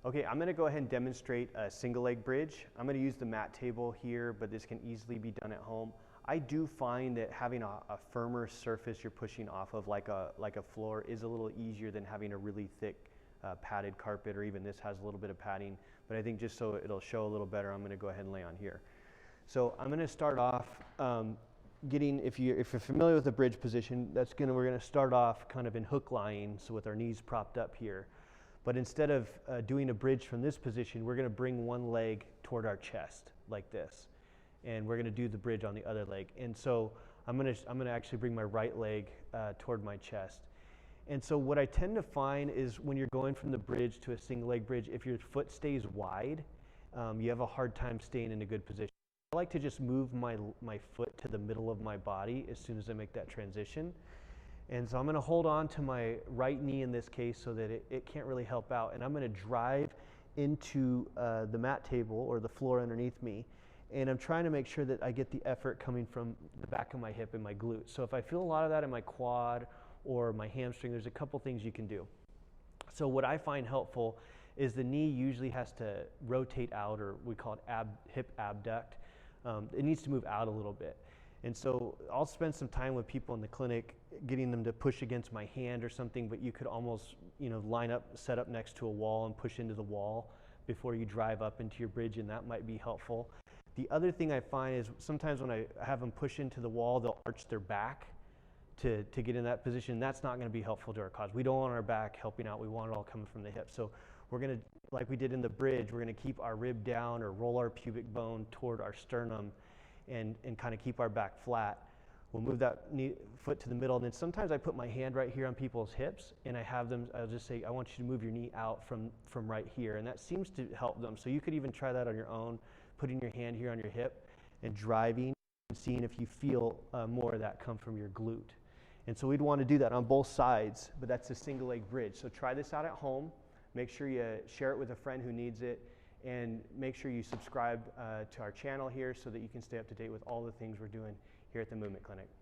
Okay, I'm gonna go ahead and demonstrate a single leg bridge. I'm gonna use the mat table here, but this can easily be done at home. I do find that having a firmer surface you're pushing off of, like a floor, is a little easier than having a really thick padded carpet, or even this has a little bit of padding. But I think just so it'll show a little better, I'm gonna go ahead and lay on here. So I'm gonna start off if you're familiar with the bridge position, we're gonna start off kind of in hook lying, so with our knees propped up here. But instead of doing a bridge from this position, we're gonna bring one leg toward our chest like this. And we're gonna do the bridge on the other leg. And so I'm gonna actually bring my right leg toward my chest. And so what I tend to find is when you're going from the bridge to a single leg bridge, if your foot stays wide, you have a hard time staying in a good position. I like to just move my foot to the middle of my body as soon as I make that transition. And so I'm gonna hold on to my right knee in this case so that it can't really help out. And I'm gonna drive into the mat table or the floor underneath me. And I'm trying to make sure that I get the effort coming from the back of my hip and my glute. So if I feel a lot of that in my quad or my hamstring, there's a couple things you can do. So what I find helpful is the knee usually has to rotate out, or we call it hip abduct. It needs to move out a little bit. And so I'll spend some time with people in the clinic getting them to push against my hand or something, but you could almost, set up next to a wall and push into the wall before you drive up into your bridge, and that might be helpful. The other thing I find is sometimes when I have them push into the wall, they'll arch their back to get in that position. That's not gonna be helpful to our cause. We don't want our back helping out, we want it all coming from the hip. So we're gonna, like we did in the bridge, we're gonna keep our rib down or roll our pubic bone toward our sternum and kind of keep our back flat. We'll move that foot to the middle, and then sometimes I put my hand right here on people's hips, and I'll just say, I want you to move your knee out from right here, and that seems to help them. So you could even try that on your own, putting your hand here on your hip and driving and seeing if you feel more of that come from your glute. And so we'd want to do that on both sides, but that's a single leg bridge. So try this out at home. Make sure you share it with a friend who needs it, and make sure you subscribe to our channel here so that you can stay up to date with all the things we're doing here at the Movement Clinic.